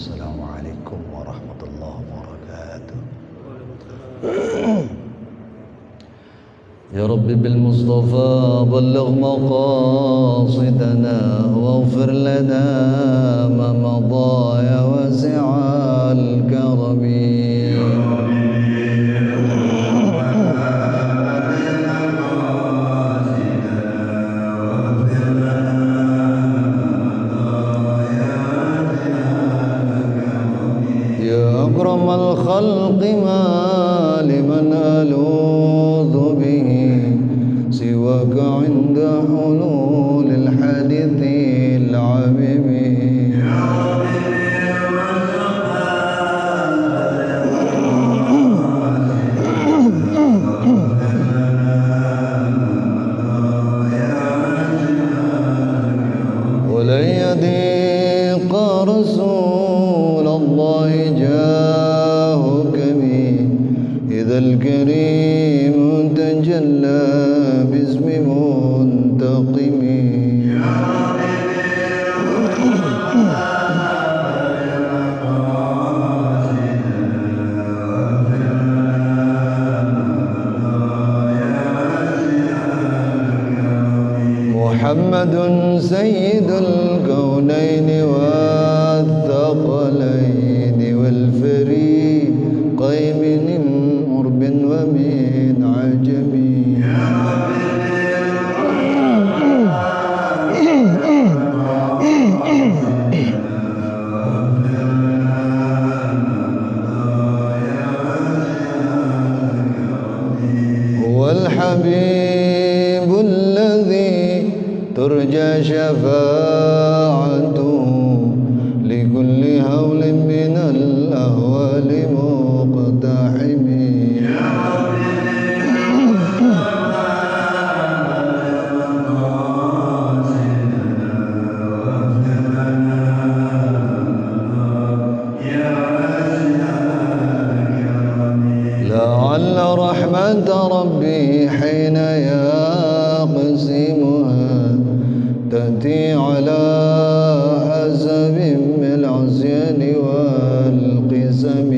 Assalamualaikum warahmatullahi wabarakatuh. Ya Rabbi bil Mustafa balligh maqasidana waghfir lana ma madha ya wasi'al karami. أكرم الخلق ما لمن ألوذ به سواك عند حلول الحادث العميم. ولن يضيق رسول الله جاهك بي إذا الكريم تجلى باسم منتقم. محمد سيد الكونين والثقلين والفريقين من عرب ومن عجم. هو الحبيب الذي ترجى شفاعته لكل هول من الأهوال مقتحم. لعل رحمة ربي حين يقسمها تأتي على حسب العصيان والقسم.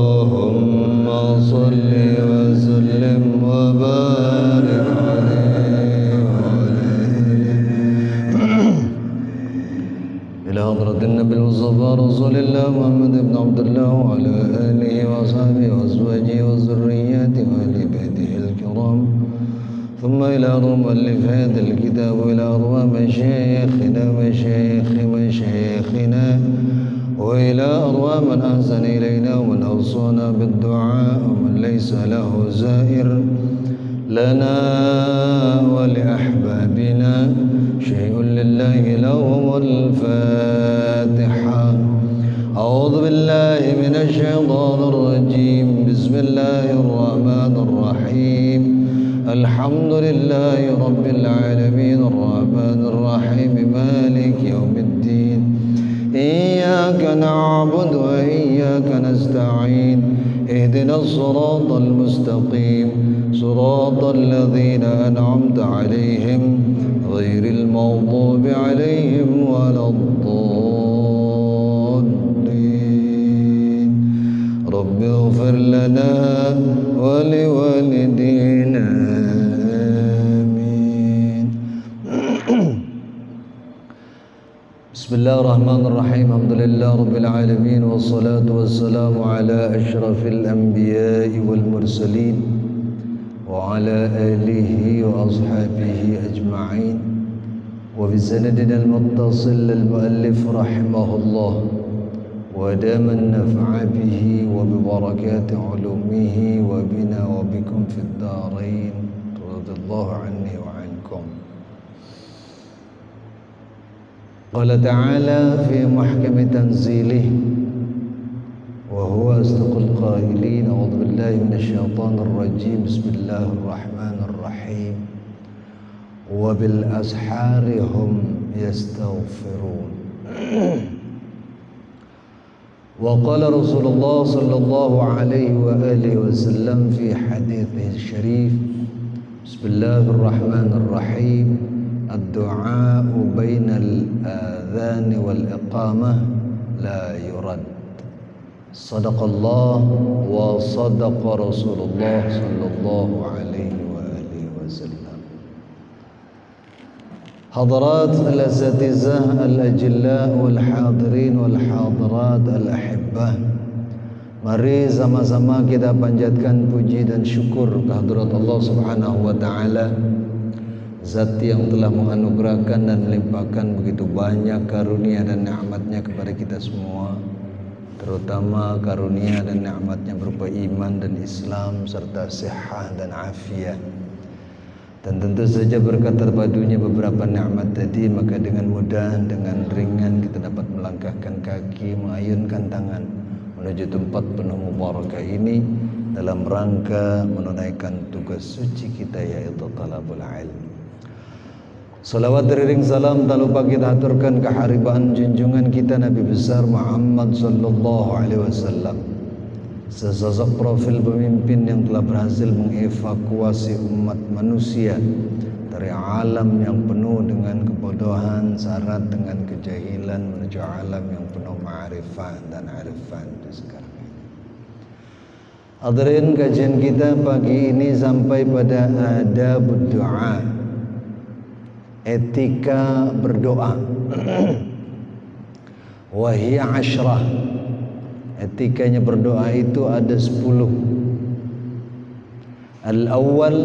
اللهم صل وسلم وبارك عليه إلى حضرة النبي المصطفى رسول الله محمد بن عبد الله وعلى آله وأصحابه وأزواجه وذرياته وأهل بيته الكرام، ثم إلى مؤلف هذا الكتاب وإلى أرواح مشايخنا وإلى أرواح من أحسن إلينا ومن أوصانا بالدعاء ومن ليس له زائر لنا ولأحبابنا شيء لله لهم الفاتحة. أعوذ بالله من الشيطان الرجيم. بسم الله الرحمن الرحيم. الحمد لله رب العالمين الرحمن الرحيم مالك يوم الدين. إياك نعبد وإياك نستعين. اهدنا الصراط المستقيم صراط الذين أنعمت عليهم غير المغضوب عليهم ولا الضالين. رب اغفر لنا ولوالدينا آمين. بسم الله الرحمن الرحيم. الحمد لله رب العالمين والصلاة والسلام على أشرف الأنبياء والمرسلين وعلى آله وأصحابه أجمعين. وبسندنا المتصل للمؤلف رحمه الله ودام النفع به وببركات علومه وبنا وبكم في الدارين. رضي الله عني وعنكم. قال تعالى في محكم تنزيله وهو أصدق القائلين. أعوذ بالله من الشيطان الرجيم. بسم الله الرحمن الرحيم. وبالأسحار هم يستغفرون. Wa qala Rasulullah sallallahu alaihi wa alihi wasallam fi haditsih syarif, Bismillahirrahmanirrahim, ad-du'a bainal adhan wal iqamah la yurad. Sadaqallah wa sadaqa Rasulullah sallallahu alaihi wa alihi wasallam. Hadirat al-asatizah al-ajilla wal hadirin wal hadirat al-ahibbah, mari sama-sama kita panjatkan puji dan syukur kehadirat Allah Subhanahu wa taala, Zat yang telah menganugerahkan dan melimpahkan begitu banyak karunia dan nikmatnya kepada kita semua, terutama karunia dan nikmatnya berupa iman dan Islam serta sehat dan afiat. Dan tentu saja berkat terpadunya beberapa nikmat tadi, maka dengan mudah, dengan ringan kita dapat melangkahkan kaki, mengayunkan tangan menuju tempat penuh mubarakah ini dalam rangka menunaikan tugas suci kita, yaitu talabul ilm. Salawat deriring salam tak lupa kita aturkan keharibaan junjungan kita Nabi besar Muhammad sallallahu alaihi wasallam, sesosok profil pemimpin yang telah berhasil mengevakuasi umat manusia dari alam yang penuh dengan kebodohan, syarat dengan kejahilan, menuju alam yang penuh ma'rifah dan arifan sekarang ini. Hadirin, kajian kita pagi ini sampai pada adabud du'a, etika berdoa. Wahiyya asyrah, etikanya berdoa itu ada 10. Al-awwal,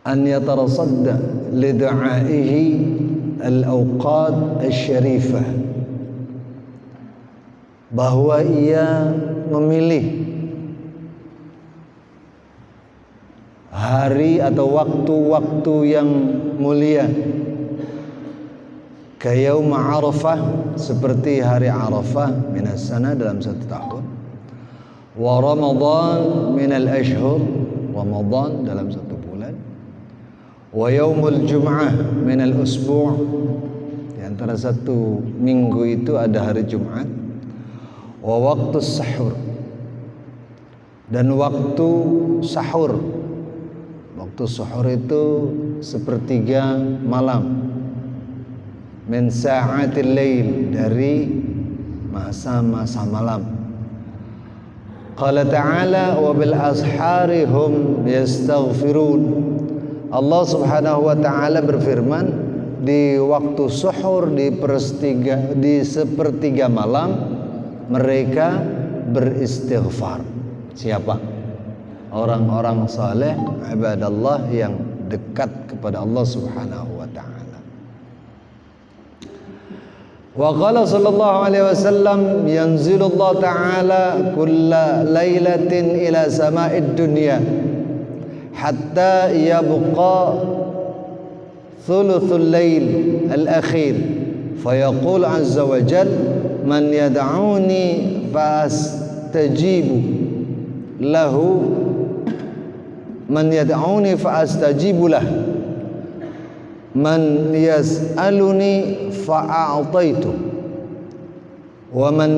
an yatarasadda li du'aihi al-awqat asy-syarifah, bahwa ia memilih hari atau waktu-waktu yang mulia, kayaum Arafah, seperti hari Arafah minas sana dalam satu tahun, wa Ramadan minal ashhur, Ramadan dalam satu bulan, wa yaumul Jum'ah minal usbu', di antara satu minggu itu ada hari Jumat, wa waktu sahur, dan waktu sahur. Waktu sahur itu sepertiga malam, min sa'atil lail, dari masa-masa malam. Qala ta'ala wa bil ashari hum yastaghfirun. Allah Subhanahu wa taala berfirman, di waktu suhur, di sepertiga malam mereka beristighfar. Siapa? Orang-orang saleh, ibadallah yang dekat kepada Allah Subhanahu wa taala. Wa qala sallallahu alaihi wasallam, yanzilullah ta'ala kulla lailatin ila sama'id dunya hatta yabqa thuluthul lail al-akhir fayaqul azza wa jal man yad'uni fastajibu lahu, man yad'uni fastajibu lah, man yas'aluni fa'a'taitu, wa man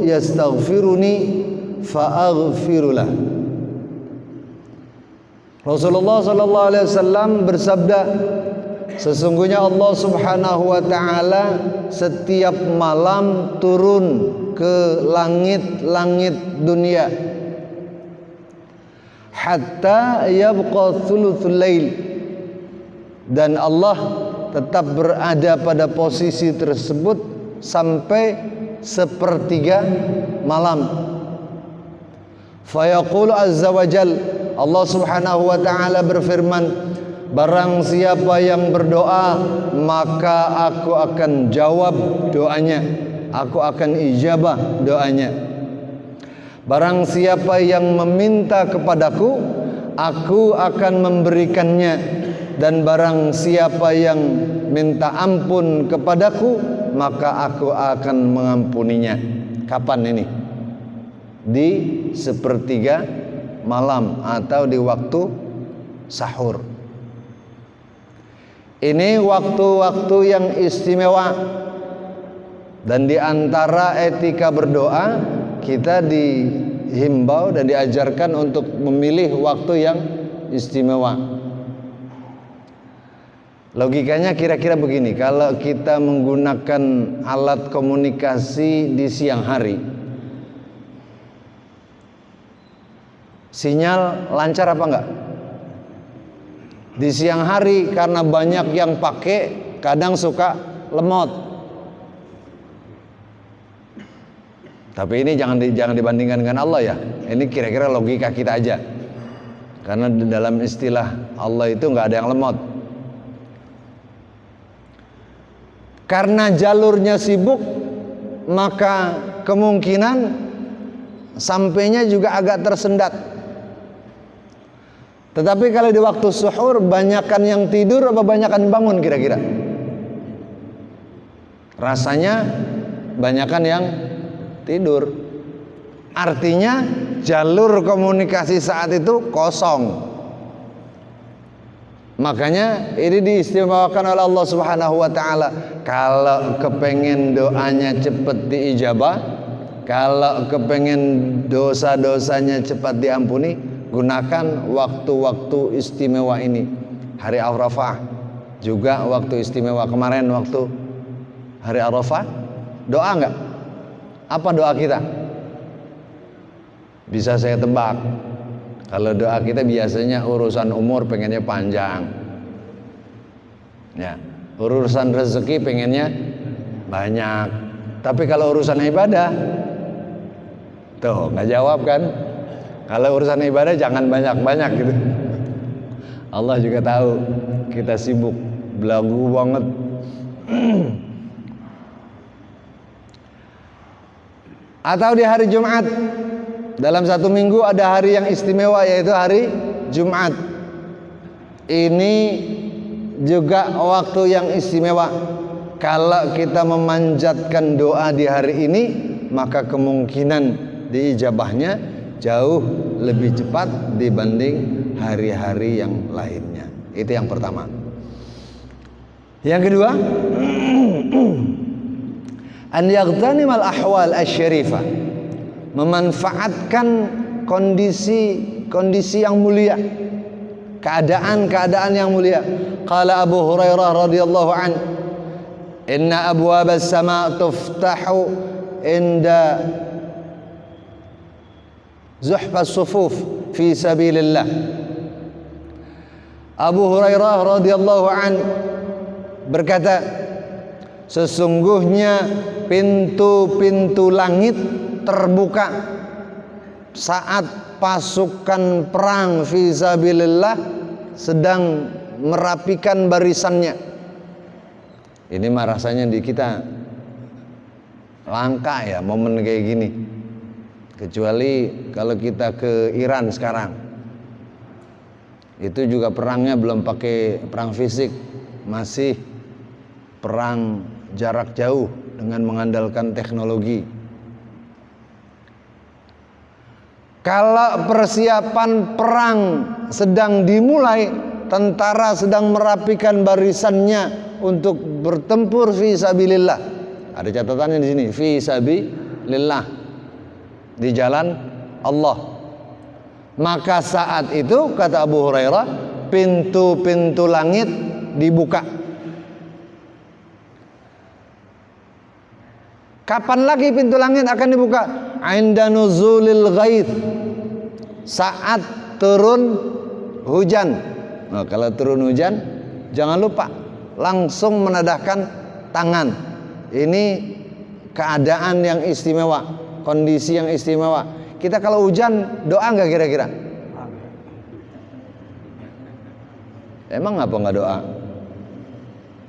yastaghfiruni fa'aghfiru lah. Rasulullah sallallahu alaihi wasallam bersabda, sesungguhnya Allah Subhanahu wa taala setiap malam turun ke langit-langit dunia hatta yabqa thuluthul lail, dan Allah tetap berada pada posisi tersebut sampai sepertiga malam. Fayaqulu azza wa jal, Allah Subhanahu wa taala berfirman, barang siapa yang berdoa maka aku akan jawab doanya, aku akan ijabah doanya. Barang siapa yang meminta kepadaku, aku akan memberikannya, dan barang siapa yang minta ampun kepadaku, maka aku akan mengampuninya. Kapan ini? Di sepertiga malam atau di waktu sahur. Ini waktu-waktu yang istimewa. Dan di antara etika berdoa, kita dihimbau dan diajarkan untuk memilih waktu yang istimewa. Logikanya kira-kira begini, kalau kita menggunakan alat komunikasi di siang hari, sinyal lancar apa enggak? Di siang hari karena banyak yang pakai, kadang suka lemot. Tapi ini jangan dibandingkan dengan Allah ya. Ini kira-kira logika kita aja. Karena di dalam istilah Allah itu nggak ada yang lemot. Karena jalurnya sibuk, maka kemungkinan sampainya juga agak tersendat. Tetapi kalau di waktu suhur, banyakan yang tidur apa banyakan bangun kira-kira? Rasanya banyakan yang tidur. Artinya jalur komunikasi saat itu kosong. Makanya ini diistimewakan oleh Allah Subhanahu wa taala. Kalau kepengen doanya cepat diijabah, kalau kepengen dosa-dosanya cepat diampuni, gunakan waktu-waktu istimewa ini. Hari Arafah juga waktu istimewa. Kemarin waktu hari Arafah, doa enggak? Apa doa kita? Bisa saya tebak. Kalau doa kita biasanya urusan umur pengennya panjang, ya, urusan rezeki pengennya banyak. Tapi kalau urusan ibadah, tuh nggak jawab kan? Kalau urusan ibadah jangan banyak-banyak gitu. Allah juga tahu kita sibuk, belagu banget. Atau di hari Jumat, dalam satu minggu ada hari yang istimewa, yaitu hari Jumat. Ini juga waktu yang istimewa. Kalau kita memanjatkan doa di hari ini, maka kemungkinan diijabahnya jauh lebih cepat dibanding hari-hari yang lainnya. Itu yang pertama. Yang kedua, an yaghtanima al-ahwal asy-syarifah, memanfaatkan kondisi yang mulia, keadaan yang mulia. Qala Abu Hurairah radhiyallahu an, inna abwabas sama' tuftahu inda zuhfas sufuf fi sabilillah. Abu Hurairah radhiyallahu an berkata, sesungguhnya pintu-pintu langit terbuka saat pasukan perang fisabilillah sedang merapikan barisannya. Ini mah rasanya di kita langka ya momen kayak gini, kecuali kalau kita ke Iran sekarang. Itu juga perangnya belum pakai perang fisik, masih perang jarak jauh dengan mengandalkan teknologi. Kalau persiapan perang sedang dimulai, tentara sedang merapikan barisannya untuk bertempur fi sabilillah. Ada catatannya di sini, fi sabilillah, di jalan Allah. Maka saat itu kata Abu Hurairah, pintu-pintu langit dibuka. Kapan lagi pintu langit akan dibuka? Inda nuzulil ghaith, saat turun hujan. Nah, kalau turun hujan, jangan lupa langsung menadahkan tangan. Ini keadaan yang istimewa, kondisi yang istimewa. Kita kalau hujan doa nggak kira-kira? Emang apa nggak doa?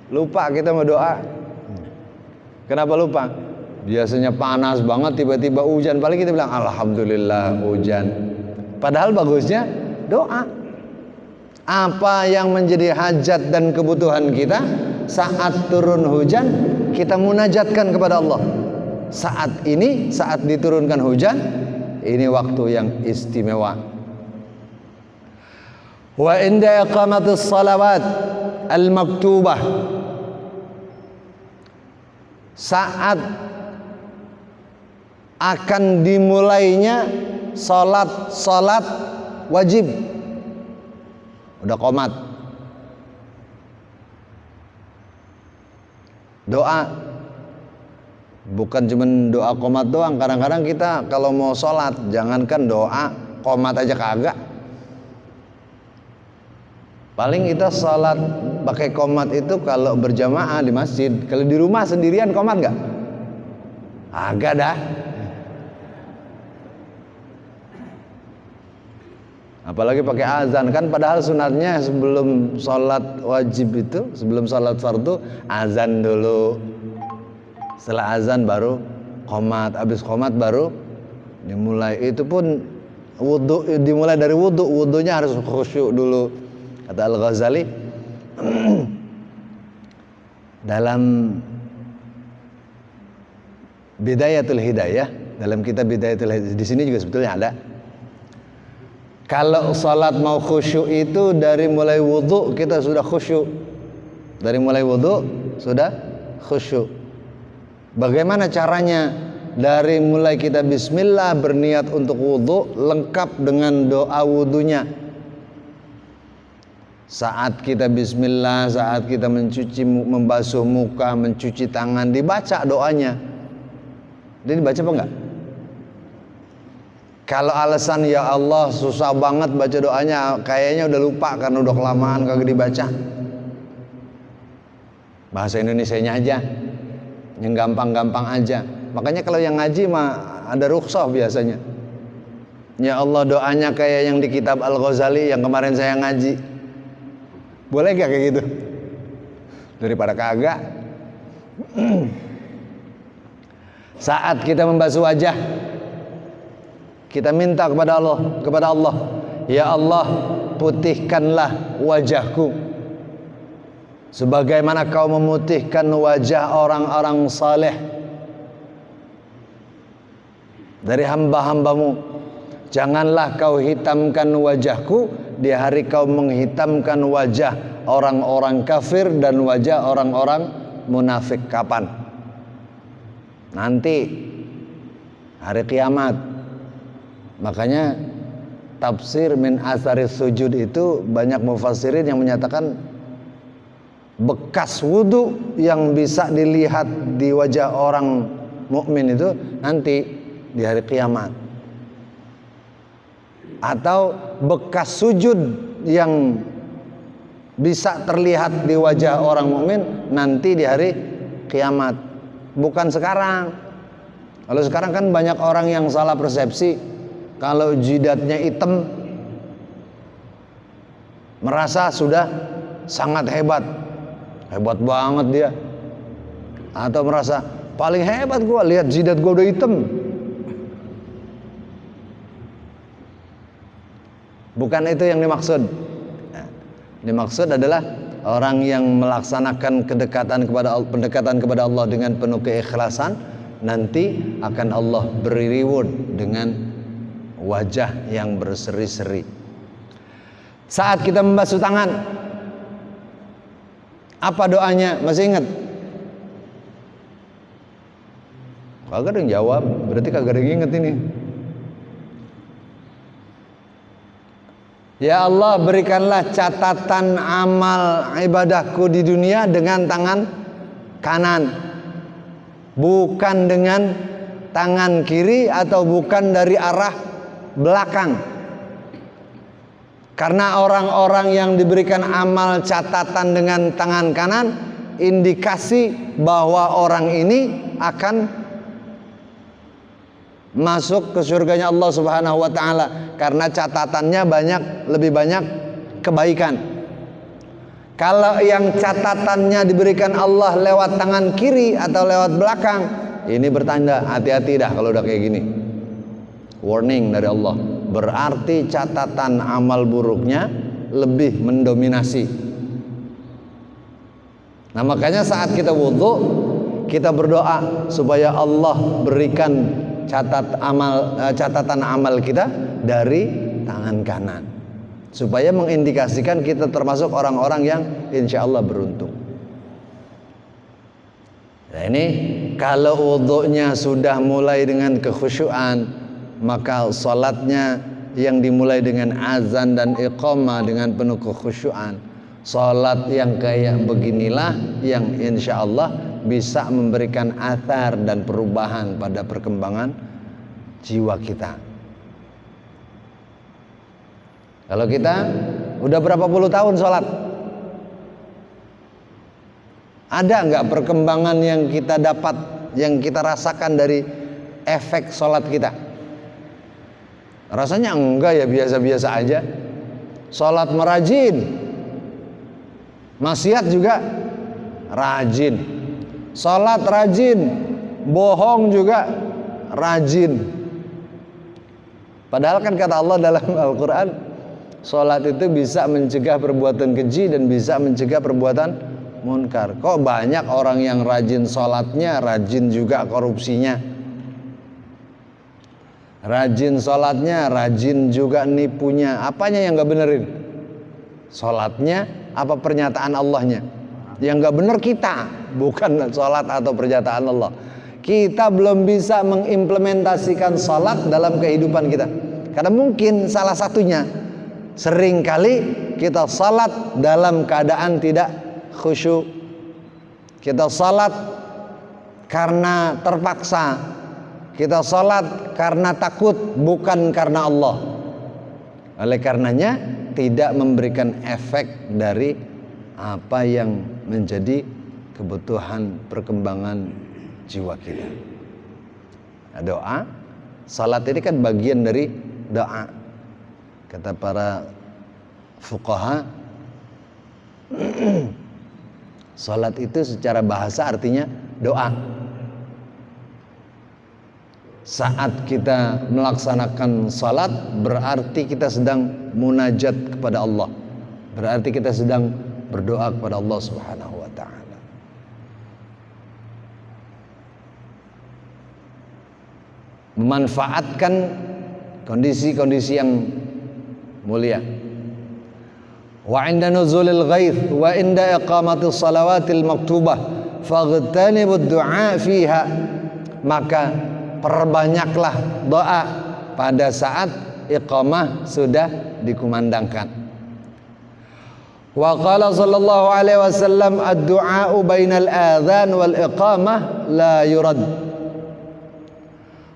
Lupa kita mau doa. Kenapa lupa? Biasanya panas banget, tiba-tiba hujan, paling kita bilang alhamdulillah hujan. Padahal bagusnya doa. Apa yang menjadi hajat dan kebutuhan kita saat turun hujan, kita munajatkan kepada Allah. Saat ini, saat diturunkan hujan, ini waktu yang istimewa. Wa inda iqamatis salawat al-maktubah, saat akan dimulainya salat wajib, udah qomat. Doa bukan cuma doa qomat doang. Kadang-kadang kita kalau mau sholat, jangankan doa, qomat aja kagak. Paling kita sholat pakai qomat itu kalau berjamaah di masjid. Kalau di rumah sendirian qomat nggak? Agak dah. Apalagi pakai azan kan, padahal sunatnya sebelum sholat wajib itu, sebelum sholat fardu azan dulu. Setelah azan baru qomat, habis qomat baru dimulai. Itu pun wudu, dimulai dari wudu, wudunya harus khusyuk dulu. Kata Al-Ghazali dalam Bidayatul Hidayah, dalam kitab Bidayatul Hidayah, di sini juga sebetulnya ada. Kalau salat mau khusyuk itu dari mulai wudu kita sudah khusyuk. Dari mulai wudu sudah khusyuk. Bagaimana caranya? Dari mulai kita bismillah berniat untuk wudu lengkap dengan doa wudunya. Saat kita bismillah, saat kita mencuci, membasuh muka, mencuci tangan, dibaca doanya. Dia dibaca apa enggak? Kalau alasan ya Allah susah banget baca doanya, kayaknya udah lupa karena udah kelamaan kagak dibaca. Bahasa Indonesianya aja, yang gampang-gampang aja. Makanya kalau yang ngaji mah ada rukhsah biasanya. Ya Allah doanya kayak yang di kitab Al-Ghazali yang kemarin saya ngaji. Boleh gak kayak gitu? Daripada kagak. Saat kita membasuh wajah, kita minta kepada Allah, ya Allah, putihkanlah wajahku sebagaimana kau memutihkan wajah orang-orang saleh dari hamba-hambamu. Janganlah kau hitamkan wajahku di hari kau menghitamkan wajah orang-orang kafir dan wajah orang-orang munafik. Kapan? Nanti hari kiamat. Makanya tafsir min atharis sujud itu banyak mufassirin yang menyatakan bekas wudu yang bisa dilihat di wajah orang mukmin itu nanti di hari kiamat, atau bekas sujud yang bisa terlihat di wajah orang mukmin nanti di hari kiamat, bukan sekarang. Kalau sekarang kan banyak orang yang salah persepsi. Kalau jidatnya hitam merasa sudah sangat hebat banget dia, atau merasa paling hebat gua, lihat jidat gua udah hitam. Bukan itu yang dimaksud. Dimaksud adalah orang yang melaksanakan pendekatan kepada Allah dengan penuh keikhlasan, nanti akan Allah beri reward dengan wajah yang berseri-seri. Saat kita membasuh tangan, apa doanya? Masih ingat? Kagak ada yang jawab, berarti kagak ada yang inget ini. Ya Allah, berikanlah catatan amal ibadahku di dunia dengan tangan kanan, bukan dengan tangan kiri atau bukan dari arah belakang. Karena orang-orang yang diberikan amal catatan dengan tangan kanan, indikasi bahwa orang ini akan masuk ke surganya Allah Subhanahu wa taala karena catatannya lebih banyak kebaikan. Kalau yang catatannya diberikan Allah lewat tangan kiri atau lewat belakang, ini bertanda hati-hati dah kalau udah kayak gini. Warning dari Allah, berarti catatan amal buruknya lebih mendominasi. Nah makanya saat kita wudu, kita berdoa supaya Allah berikan catatan amal kita dari tangan kanan. supaya mengindikasikan kita termasuk orang-orang yang insya Allah beruntung. Nah ini kalau wudhunya sudah mulai dengan kekhusyuan, maka salatnya yang dimulai dengan azan dan iqamah dengan penuh kekhusyuan. Salat yang kayak beginilah yang insya Allah bisa memberikan athar dan perubahan pada perkembangan jiwa kita. Kalau kita udah berapa puluh tahun sholat, ada nggak perkembangan yang kita dapat, yang kita rasakan dari efek sholat kita? Rasanya enggak ya, biasa-biasa aja. Sholat merajin, maksiat juga rajin. Sholat rajin, bohong juga rajin. Padahal kan kata Allah dalam Al-Quran, sholat itu bisa mencegah perbuatan keji dan bisa mencegah perbuatan munkar. Kok banyak orang yang rajin sholatnya, rajin juga korupsinya. Rajin sholatnya, rajin juga nipunya. Apanya yang gak benerin? Sholatnya apa pernyataan Allahnya? Yang gak bener kita, bukan sholat atau pernyataan Allah. Kita belum bisa mengimplementasikan sholat dalam kehidupan kita. Karena mungkin salah satunya, seringkali kita salat dalam keadaan tidak khusyuk. Kita salat karena terpaksa. Kita salat karena takut, bukan karena Allah. Oleh karenanya tidak memberikan efek dari apa yang menjadi kebutuhan perkembangan jiwa kita. Nah, doa, salat ini kan bagian dari doa. Kata para fuqaha, salat itu secara bahasa artinya doa. Saat kita melaksanakan salat berarti kita sedang munajat kepada Allah. Berarti kita sedang berdoa kepada Allah Subhanahu wa taala. Memanfaatkan kondisi-kondisi yang mulia. Wa 'inda nuzulil ghaith wa 'inda iqamatis salawatil maktubah faghtanibud du'a fiha. Maka perbanyaklah doa pada saat iqamah sudah dikumandangkan. Wa qala sallallahu alaihi wasallam ad-du'a'u bainal adzan wal iqamah la yurad.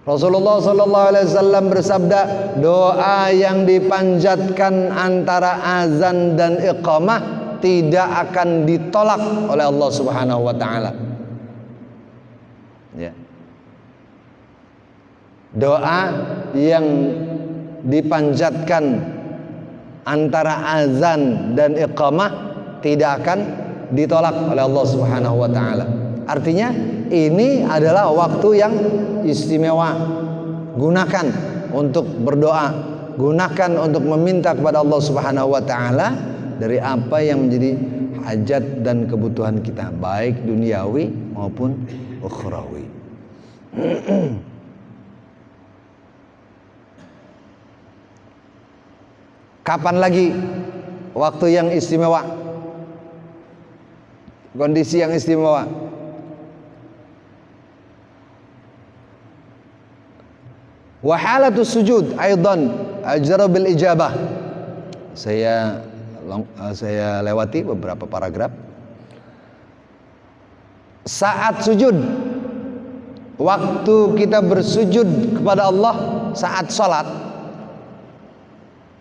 Rasulullah sallallahu alaihi wasallam bersabda, doa yang dipanjatkan antara azan dan iqamah tidak akan ditolak oleh Allah Subhanahu wa taala. Ya. Doa yang dipanjatkan antara azan dan iqamah tidak akan ditolak oleh Allah Subhanahu wa taala. Artinya ini adalah waktu yang istimewa. Gunakan untuk berdoa, gunakan untuk meminta kepada Allah Subhanahu wa taala dari apa yang menjadi hajat dan kebutuhan kita, baik duniawi maupun ukhrawi. Kapan lagi waktu yang istimewa, kondisi yang istimewa? Wa halatus sujud aidan ajra bil ijabah. Saya lewati beberapa paragraf. Saat sujud, waktu kita bersujud kepada Allah saat salat,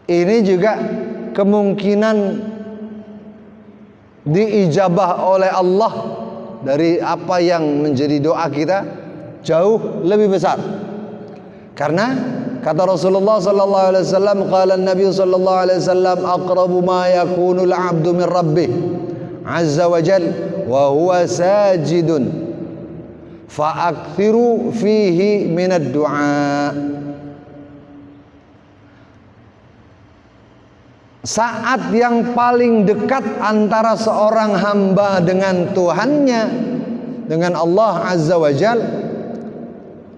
ini juga kemungkinan diijabah oleh Allah dari apa yang menjadi doa kita jauh lebih besar. Karena kata Rasulullah sallallahu alaihi wasallam, qala an-nabi sallallahu alaihi wasallam, aqrabu ma yakunu al-'abdu min rabbih azza wa jalla wa huwa sajidun fa akthiru fihi min ad-du'a. Saat yang paling dekat antara seorang hamba dengan Tuhannya, dengan Allah Azza wa Jal,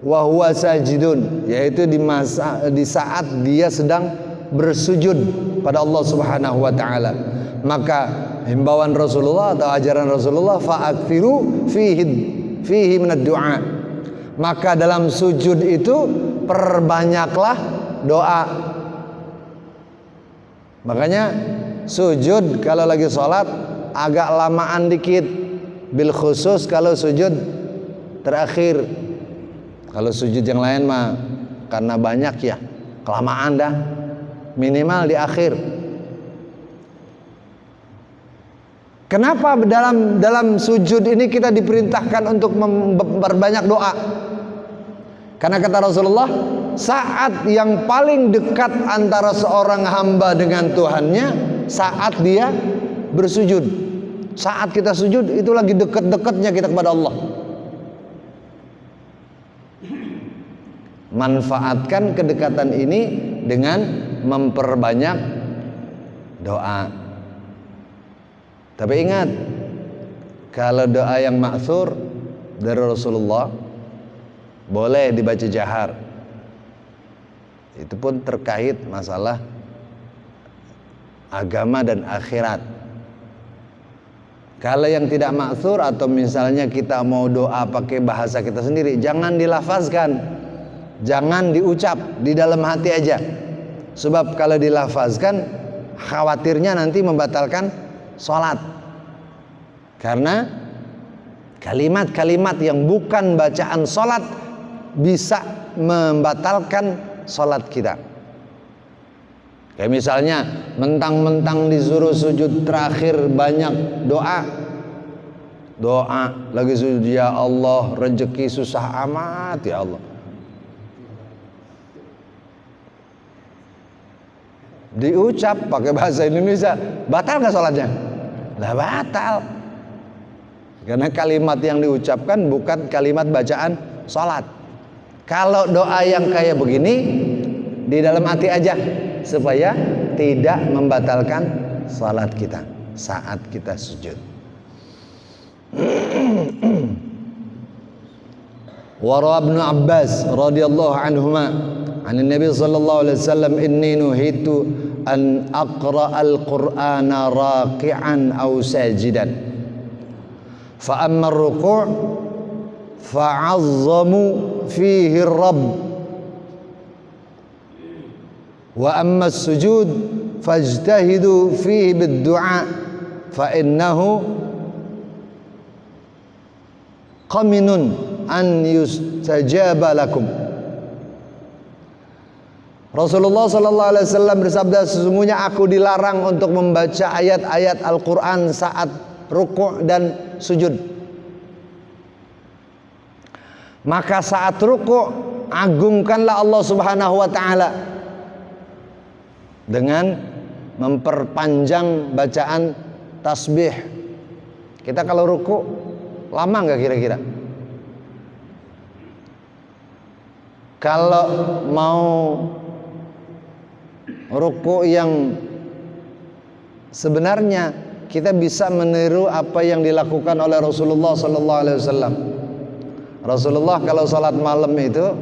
wa huwa sajidun, yaitu di saat dia sedang bersujud pada Allah Subhanahu wa taala. Maka himbauan Rasulullah atau ajaran Rasulullah, fa'akthiru fihi minad du'a. Maka dalam sujud itu perbanyaklah doa. Makanya sujud kalau lagi sholat agak lamaan dikit, bil khusus kalau sujud terakhir. Kalau sujud yang lain mah karena banyak ya kelamaan dah, minimal di akhir. Kenapa dalam sujud ini kita diperintahkan untuk memperbanyak doa? Karena kata Rasulullah, saat yang paling dekat antara seorang hamba dengan Tuhannya saat dia bersujud. Saat kita sujud itu lagi dekat-dekatnya kita kepada Allah. Manfaatkan kedekatan ini dengan memperbanyak doa. Tapi ingat, kalau doa yang ma'thur dari Rasulullah boleh dibaca jahar. Itu pun terkait masalah agama dan akhirat. Kalau yang tidak ma'thur atau misalnya kita mau doa pakai bahasa kita sendiri, jangan dilafazkan, jangan diucap, di dalam hati aja. Sebab kalau dilafazkan khawatirnya nanti membatalkan sholat. Karena kalimat-kalimat yang bukan bacaan sholat bisa membatalkan sholat kita. Kayak misalnya mentang-mentang disuruh sujud terakhir banyak doa lagi sujud, ya Allah rezeki susah amat ya Allah. Diucap pakai bahasa Indonesia, batal gak sholatnya? Lah batal. Karena kalimat yang diucapkan bukan kalimat bacaan sholat. Kalau doa yang kayak begini di dalam hati aja, supaya tidak membatalkan sholat kita saat kita sujud. Wara Ibnu Abbas radhiyallahu anhuma an Nabi sallallahu alaihi wasallam, inni nuhitu an aqra al-Qur'ana raqi'an aw sajidan, fa amma ar-ruku' fa'azzamu fihi ar-rabb, wa amma as-sujud fajtahidu fihi bid-du'a fa innahu qaminun an yustajaba lakum. Rasulullah sallallahu alaihi wasallam bersabda, sesungguhnya aku dilarang untuk membaca ayat-ayat Al-Qur'an saat ruku' dan sujud. Maka saat ruku' agungkanlah Allah Subhanahu wa taala dengan memperpanjang bacaan tasbih. Kita kalau ruku' lama nggak kira-kira? Kalau mau ruku' yang sebenarnya kita bisa meniru apa yang dilakukan oleh Rasulullah sallallahu alaihi wasallam. Rasulullah kalau salat malam itu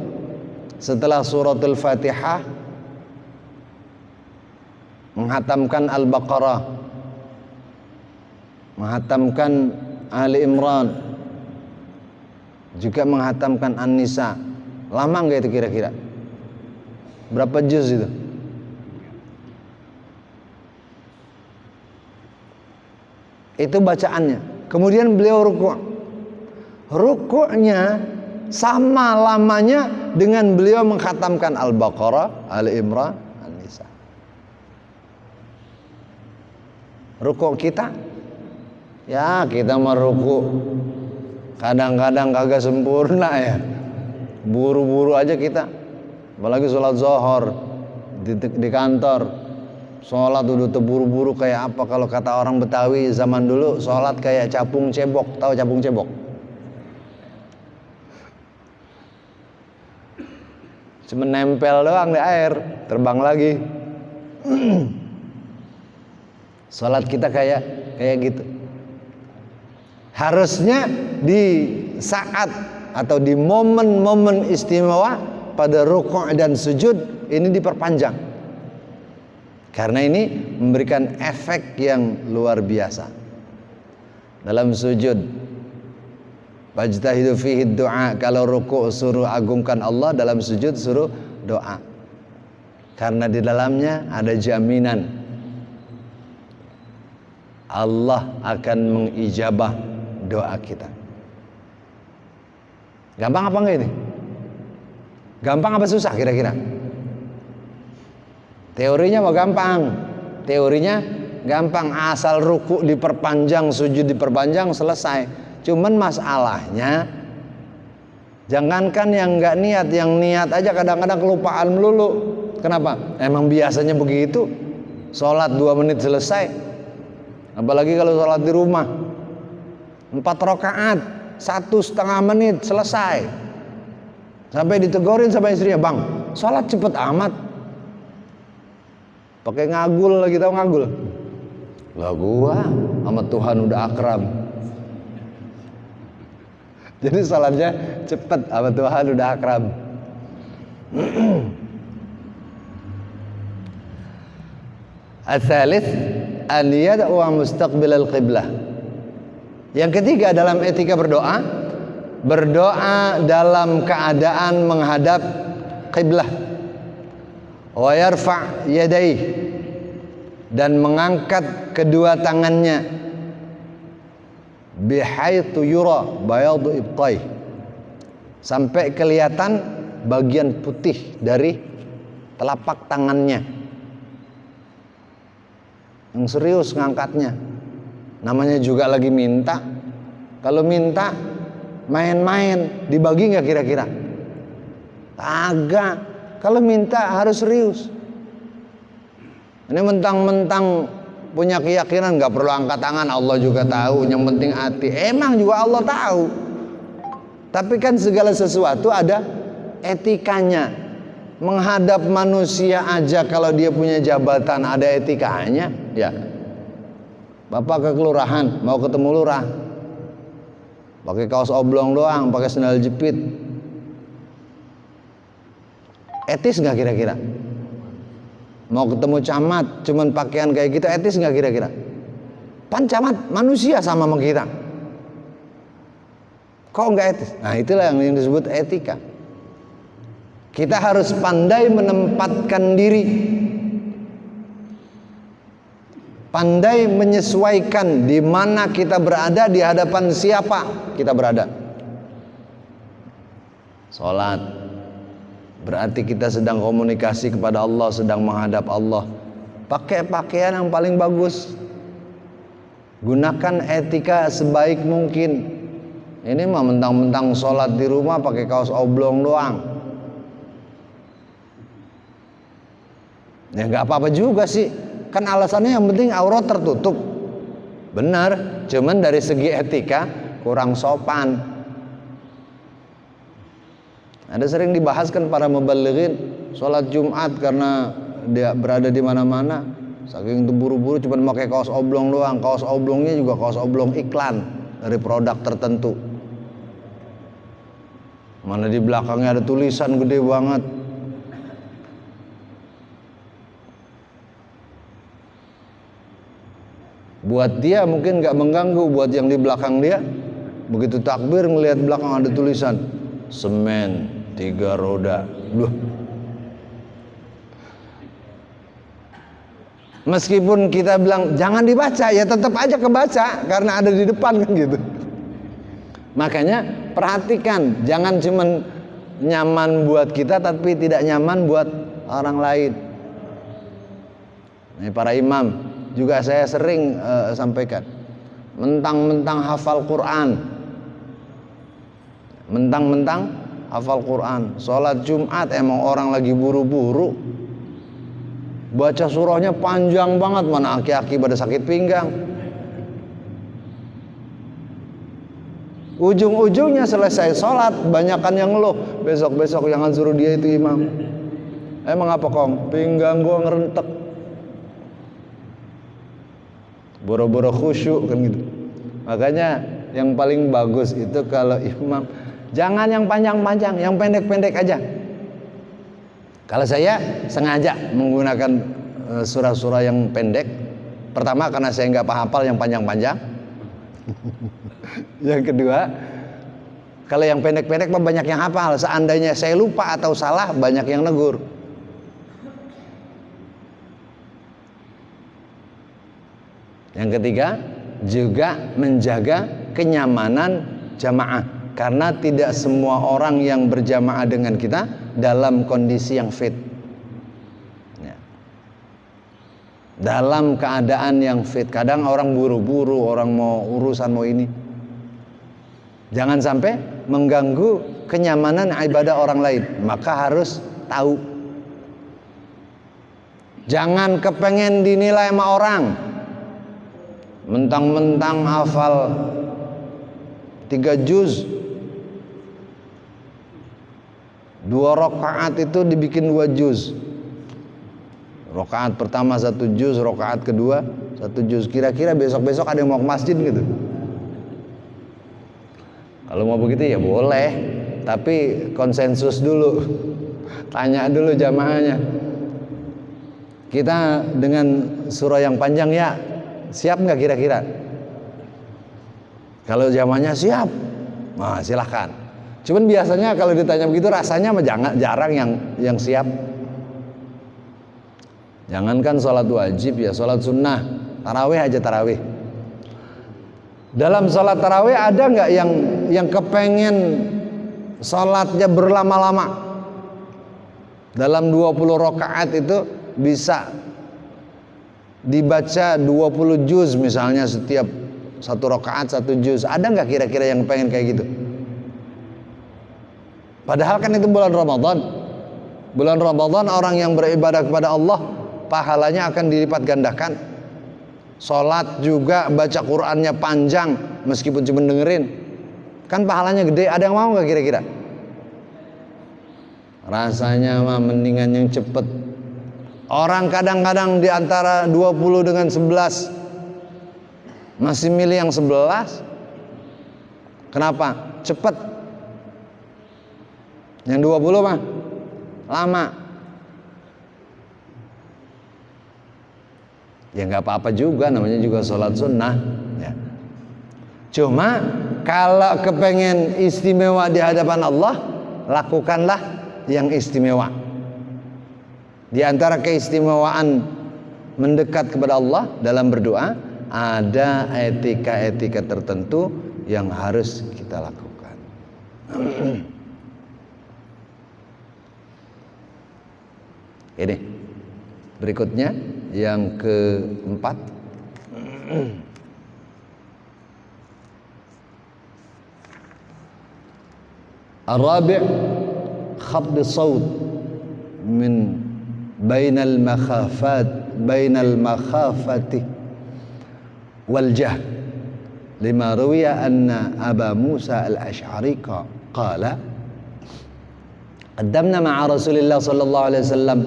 setelah suratul Fatihah menghatamkan Al-Baqarah, menghatamkan Ali Imran, juga menghatamkan An-Nisa. Lama nggak itu kira-kira? Berapa juz itu? Itu bacaannya. Kemudian beliau ruku'. Ruku'nya sama lamanya dengan beliau menghatamkan Al-Baqarah, Ali Imran, An-Nisa. Ruku' kita, ya kita meruku' kadang-kadang kagak sempurna ya. Buru-buru aja kita. Apalagi sholat zuhur di kantor. Sholat udah terburu-buru kayak apa? Kalau kata orang Betawi zaman dulu, sholat kayak capung cebok. Tahu capung cebok? Cuma nempel doang di air, terbang lagi. Sholat kita kayak gitu. Harusnya di saat atau di momen-momen istimewa pada ruku' dan sujud ini diperpanjang. Karena ini memberikan efek yang luar biasa. Dalam sujud, fajtahidu fihi du'a, kalau ruku' suruh agungkan Allah, dalam sujud suruh doa. Karena di dalamnya ada jaminan Allah akan mengijabah doa kita. Gampang apa enggak ini? Gampang apa susah kira-kira? Teorinya mah gampang. Teorinya gampang, asal ruku diperpanjang, sujud diperpanjang, selesai. Cuman masalahnya, jangankan yang enggak niat, yang niat aja kadang-kadang kelupaan melulu. Kenapa? Emang biasanya begitu. Sholat 2 menit selesai. Apalagi kalau sholat di rumah 4 rakaat 1,5 menit selesai. Sampai ditegurin sama istrinya, "Bang, sholat cepet amat." Pakai ngagul lagi, tahu ngagul? Lah gua sama Tuhan udah akrab. Jadi sholatnya cepet, sama Tuhan udah akrab. Ats-tsalits an yad'u mustaqbil al-qiblah. Yang ketiga dalam etika berdoa, berdoa dalam keadaan menghadap qiblah. Wa yarfa' yadayhi, dan mengangkat kedua tangannya, bihaitsu yura bayadu ibtai, sampai kelihatan bagian putih dari telapak tangannya. Yang serius ngangkatnya. Namanya juga lagi minta. Kalau minta main-main, dibagi nggak kira-kira? Agak. Kalau minta harus serius. Ini mentang-mentang punya keyakinan nggak perlu angkat tangan, Allah juga tahu. Yang penting hati. Emang juga Allah tahu. Tapi kan segala sesuatu ada etikanya. Menghadap manusia aja kalau dia punya jabatan ada etikanya, ya. Bapak ke kelurahan mau ketemu lurah, pakai kaos oblong doang, pakai sandal jepit, etis nggak kira-kira? Mau ketemu camat cuman pakaian kayak gitu, etis nggak kira-kira? Pan camat manusia sama kita, kok nggak etis? Nah itulah yang disebut etika. Kita harus pandai menempatkan diri, pandai menyesuaikan di mana kita berada, di hadapan siapa kita berada. Salat berarti kita sedang komunikasi kepada Allah, sedang menghadap Allah. Pakai pakaian yang paling bagus, gunakan etika sebaik mungkin. Ini mah mentang-mentang sholat di rumah pakai kaos oblong doang, ya nggak apa-apa juga sih. Kan alasannya yang penting aurat tertutup. Benar, cuman dari segi etika kurang sopan. Ada sering dibahaskan para mubalighin, sholat Jumat karena dia berada di mana-mana, saking buru-buru cuman pakai kaos oblong doang. Kaos oblongnya juga kaos oblong iklan dari produk tertentu. Mana di belakangnya ada tulisan gede banget. Buat dia mungkin gak mengganggu, buat yang di belakang dia begitu takbir ngelihat belakang ada tulisan semen 3 roda. Loh. Meskipun kita bilang jangan dibaca, ya tetap aja kebaca karena ada di depan kan gitu. Makanya perhatikan, jangan cuman nyaman buat kita tapi tidak nyaman buat orang lain. Ini para imam juga saya sering sampaikan, mentang-mentang hafal Quran, mentang-mentang hafal Quran, sholat Jumat emang orang lagi buru-buru, baca surahnya panjang banget, mana aki-aki pada sakit pinggang. Ujung-ujungnya selesai sholat, banyakan yang ngeluh, besok-besok jangan suruh dia itu imam. Emang apa kong? Pinggang gua ngerentek. Boro-boro khusyuk kan gitu. Makanya yang paling bagus itu kalau imam jangan yang panjang-panjang, yang pendek-pendek aja. Kalau saya sengaja menggunakan surah-surah yang pendek. Pertama karena saya nggak hafal yang panjang-panjang. Yang kedua, kalau yang pendek-pendek banyak yang hafal. Seandainya saya lupa atau salah, banyak yang negur. Yang ketiga, juga menjaga kenyamanan jamaah. Karena tidak semua orang yang berjamaah dengan kita dalam kondisi yang fit. Dalam keadaan yang fit. Kadang orang buru-buru, orang mau urusan mau ini. Jangan sampai mengganggu kenyamanan ibadah orang lain. Maka harus tahu. Jangan kepengen dinilai sama orang. Mentang-mentang hafal 3 juz, 2 rakaat itu dibikin 2 juz. Rakaat pertama 1 juz, rakaat kedua 1 juz. Kira-kira besok-besok ada yang mau ke masjid gitu. Kalau mau begitu ya boleh, tapi konsensus dulu. Tanya dulu jamaahnya. Kita dengan surah yang panjang ya, siap nggak kira-kira? Kalau jamaahnya siap, nah silahkan. Cuman biasanya kalau ditanya begitu rasanya jarang yang siap. Jangankan sholat wajib ya, sholat sunnah, tarawih aja tarawih. Dalam sholat tarawih ada nggak yang kepengen sholatnya berlama-lama? Dalam 20 rakaat itu bisa dibaca 20 juz misalnya, setiap 1 rakaat 1 juz. Ada nggak kira-kira yang pengen kayak gitu? Padahal kan itu bulan Ramadan. Bulan Ramadan orang yang beribadah kepada Allah pahalanya akan dilipat gandakan. Sholat juga baca Qur'annya panjang meskipun cuma dengerin, kan pahalanya gede. Ada yang mau nggak kira-kira? Rasanya mah mendingan yang cepet. Orang kadang-kadang di antara 20 dengan 11 masih milih yang 11. Kenapa? Cepet. Yang 20 mah lama. Ya nggak apa-apa juga, namanya juga sholat sunnah ya. Cuma kalau kepengen istimewa di hadapan Allah, lakukanlah yang istimewa. Di antara keistimewaan mendekat kepada Allah dalam berdoa, ada etika-etika tertentu yang harus kita lakukan. Ini berikutnya yang keempat, Ar-rabi' khafd as-sawt min bainal makhafati wal jahl, lima ruwiya anna Aba Musa al-Ash'ari qala qaddamna ma'a Rasulillah sallallahu alaihi wasallam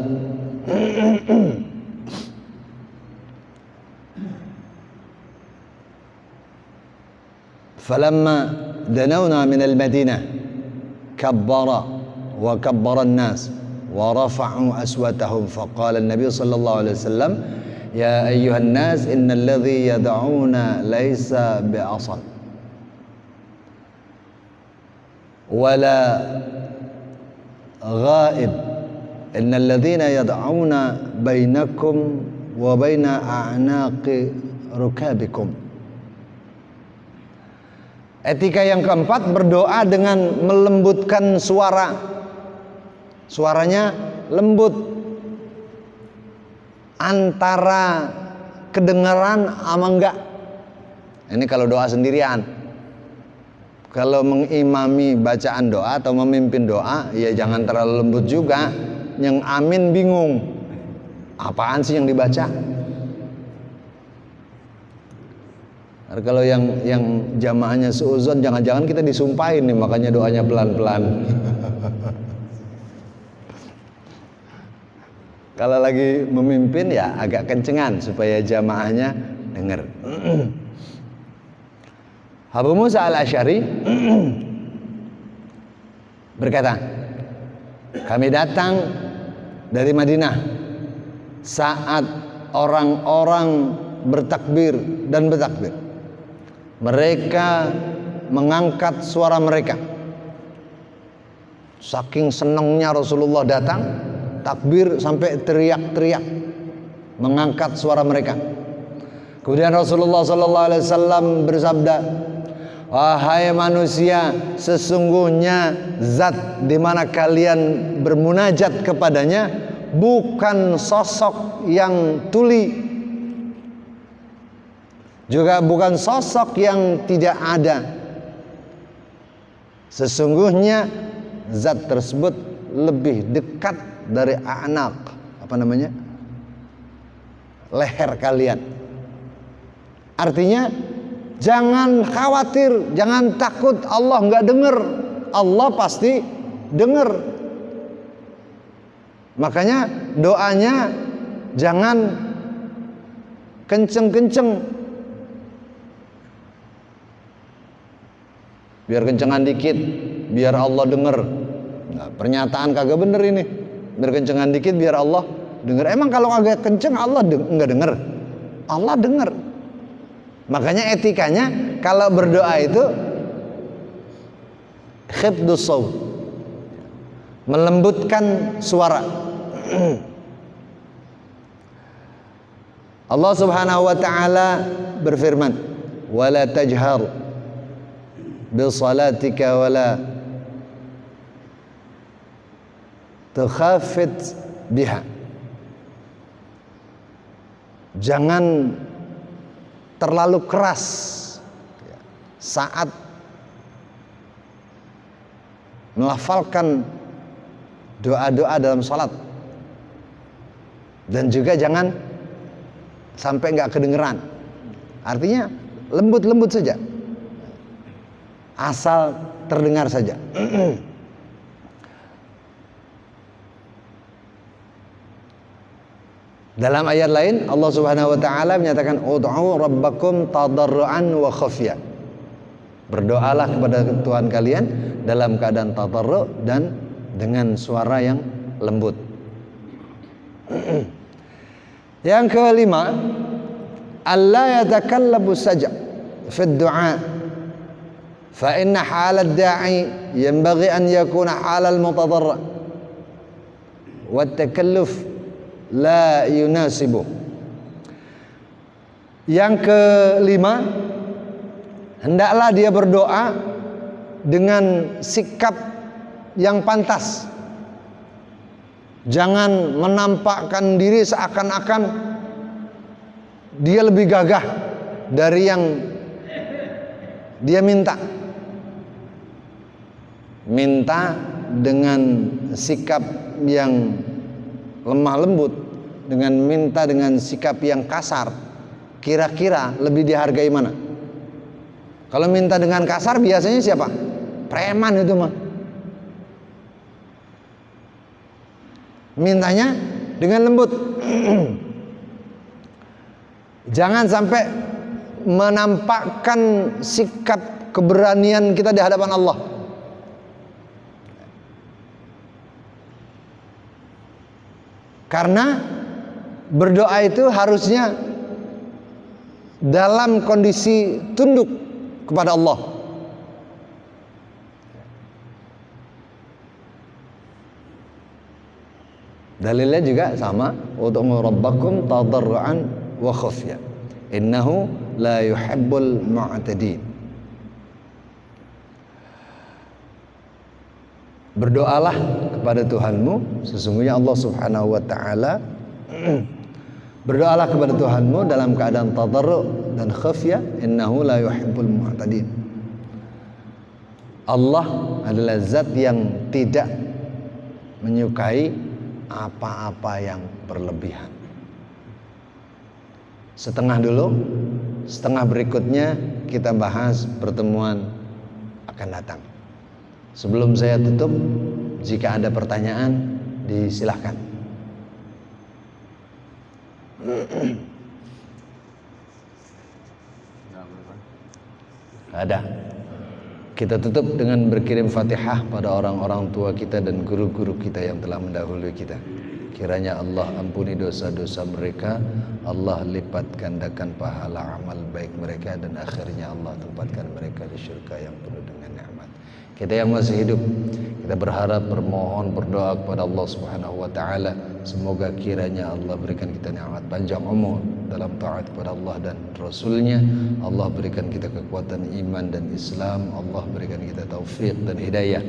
falamma danawna min al-Madinah kabbara wa kabbara an-nas wa rafa'u aswatahum faqala an-nabiy sallallahu alaihi wasallam ya ayyuhan nas innal ladhi yad'una laysa bi'asal wala ghaib innal ladzina yad'una bainakum wa baina a'naqi rukabikum. Etika yang keempat, berdoa dengan melembutkan suara. Suaranya lembut, antara kedengaran sama enggak. Ini kalau doa sendirian. Kalau mengimami bacaan doa atau memimpin doa, ya jangan terlalu lembut juga. Yang amin bingung, apaan sih yang dibaca? Kalau yang jamaahnya suudzon, jangan-jangan kita disumpahin nih, makanya doanya pelan-pelan. Kalau lagi memimpin ya agak kencengan supaya jamaahnya dengar. Abu Musa al-Ash'ari berkata, kami datang dari Madinah saat orang-orang bertakbir dan bertakbir, mereka mengangkat suara mereka. Saking senangnya Rasulullah datang, takbir sampai teriak-teriak, mengangkat suara mereka. Kemudian Rasulullah SAW bersabda, wahai manusia, sesungguhnya zat di mana kalian bermunajat kepadanya bukan sosok yang tuli, juga bukan sosok yang tidak ada. Sesungguhnya zat tersebut lebih dekat dari anak, leher kalian. Artinya jangan khawatir, jangan takut Allah nggak dengar. Allah pasti dengar. Makanya doanya jangan kenceng-kenceng, biar kencengan dikit, biar Allah dengar. Nah, pernyataan kagak bener ini. Biar kencengan dikit, biar Allah dengar. Emang kalau agak kenceng Allah nggak dengar? Allah dengar. Makanya etikanya kalau berdoa itu khifdus shaut, melembutkan suara. Allah Subhanahu wa taala berfirman, "Wala tajhar bi salatika wala tukhafit biha." Jangan terlalu keras saat melafalkan doa-doa dalam salat, dan juga jangan sampai nggak kedengeran. Artinya lembut-lembut saja, asal terdengar saja. Dalam ayat lain Allah Subhanahu wa taala menyatakan ud'u rabbakum tadarruan wa khafya. Berdoalah kepada Tuhan kalian dalam keadaan tadarru dan dengan suara yang lembut. Yang kelima, alla yatakallabu saja fi du'a. Fa inna halad da'i yanbaghi an yakuna halal mutadarra. Wa takalluf la yunasibu. Yang kelima, hendaklah dia berdoa dengan sikap yang pantas. Jangan menampakkan diri seakan-akan dia lebih gagah dari yang dia minta. Minta dengan sikap yang lemah lembut, dengan minta dengan sikap yang kasar, kira-kira lebih dihargai mana? Kalau minta dengan kasar biasanya siapa? Preman itu mah. Mintanya dengan lembut. Jangan sampai menampakkan sikap keberanian kita di hadapan Allah. Karena berdoa itu harusnya dalam kondisi tunduk kepada Allah. Dalilnya juga sama, ud'u rabbakum tadarruan wa khafya innahu la yuhibbul mu'tadin. Berdoalah kepada Tuhanmu, sesungguhnya Allah Subhanahu wa taala berdoalah kepada Tuhanmu dalam keadaan tadarru dan khafya, innahu la yuhibbul mu'tadin. Allah adalah zat yang tidak menyukai apa-apa yang berlebihan. Setengah dulu, setengah berikutnya kita bahas pertemuan akan datang. Sebelum saya tutup, jika ada pertanyaan disilahkan. Ada. Kita tutup dengan berkirim Fatihah pada orang-orang tua kita dan guru-guru kita yang telah mendahului kita. Kiranya Allah ampuni dosa-dosa mereka, Allah lipat gandakan pahala amal baik mereka, dan akhirnya Allah tempatkan mereka di syurga yang penuh dengan nikmat. Kita yang masih hidup, kita berharap, bermohon, berdoa kepada Allah Subhanahu wa taala, semoga kiranya Allah berikan kita nikmat panjang umur dalam taat kepada Allah dan Rasul-Nya. Allah berikan kita kekuatan iman dan Islam, Allah berikan kita taufik dan hidayah.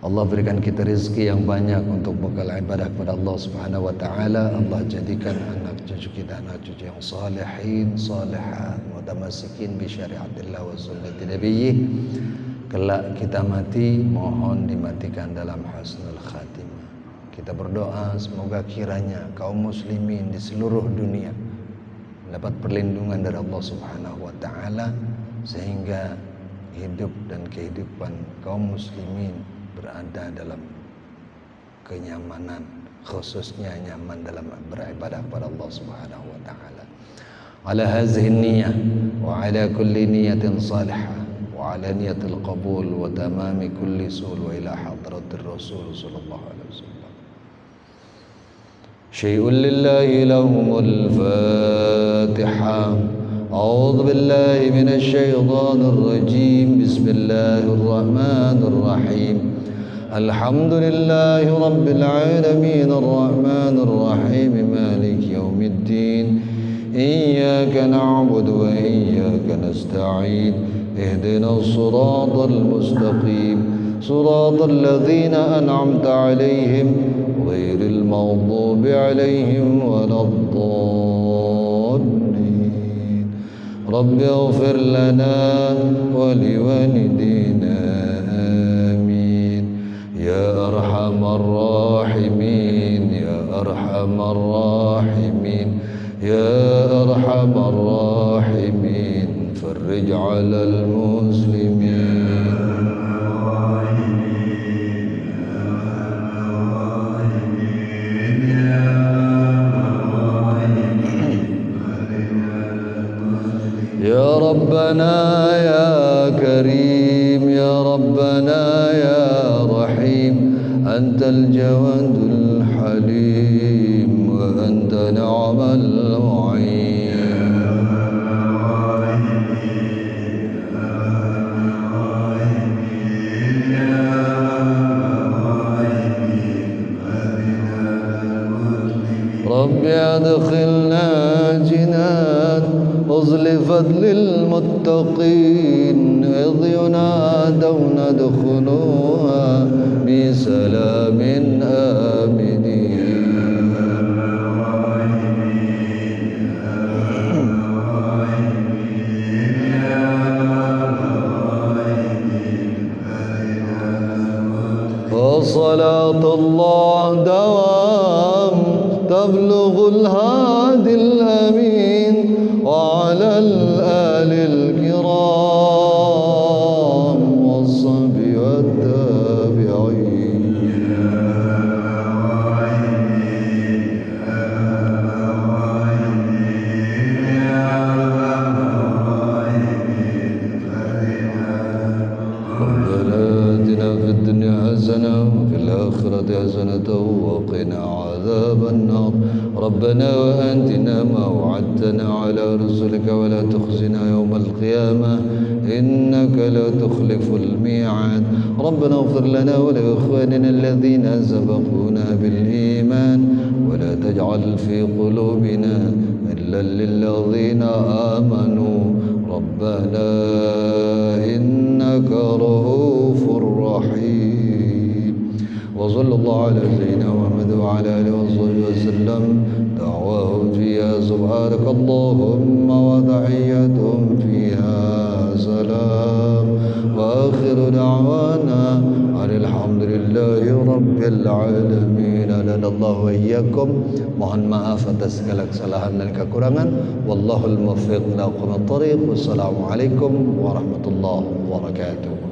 Allah berikan kita rezeki yang banyak untuk bekal ibadah kepada Allah Subhanahu wa taala. Allah jadikan anak cucu kita anak cucu yang salihin, salihat, mutamassikin bi syariatillah wa sunnati nabiyyih. Kelak kita mati, mohon dimatikan dalam husnul khatimah. Kita berdoa semoga kiranya kaum muslimin di seluruh dunia mendapat perlindungan dari Allah Subhanahu wa taala, sehingga hidup dan kehidupan kaum muslimin berada dalam kenyamanan, khususnya nyaman dalam beribadah kepada Allah Subhanahu wa taala. Ala hadhihi niyyah wa ala kulli niyatin salihah wa ala niyatil qabul wa tamami kulli sul wa ila hadratir rasul sallallahu alaihi wasallam. Syai'un lillahi lahumul Fatihah. A'udzu billahi minasy syaithanir rajim. Bismillahir rahmanir rahim. Alhamdulillahi rabbil alamin arrahmanir rahim maliki yaumiddin. Iyyaka na'budu wa iyyaka nasta'in. Ihdinas siratal mustaqim. Siratal ladzina an'amta 'alaihim ghairil maghdubi 'alaihim waladdallin. Rabbi ighfir lana wa liwalidina. Ya arhamar rahimin, ya arhamar rahimin, ya arhamar rahimin, farrij 'alal muslimin. Ya Rabbana ya Karim, ya Rabbana ya أنت الجواد الحليم وأنت نعم المعين. رب أدخلنا جنان أزلفت للمتقين إذ ينادون ادخلوها بسلام آمنين. وصلاة الله دوام تبلغ الهادي الأمين وعلى الآل الكرام والصحب والتابعين. ربنا آتنا في الدنيا حسنة وفي الآخرة حسنة وقنا عذاب النار. ربنا وآتنا ما وعدتنا على رسلك ولا تخزنا يوم القيامة إنك لا تخلف الميعاد. ربنا اغفر لنا ولإخواننا الذين سبقونا بالإيمان ولا تجعل في قلوبنا غلا للذين آمنوا ربنا إنك رؤوف رحيم. وصلى الله على سيدنا محمد وعلى آله وصحبه وسلم. دعواهم فيها سبحانك اللهم وتحياتهم فيها سلام وآخر دعوانا أن الحمد لله رب العالمين. Adallahu wa iyyakum. Mohon maaf atas segala kesalahan dan kekurangan. Wallahul muwaffiq ila aqwamit thoriq. Wassalamualaikum warahmatullahi wabarakatuh.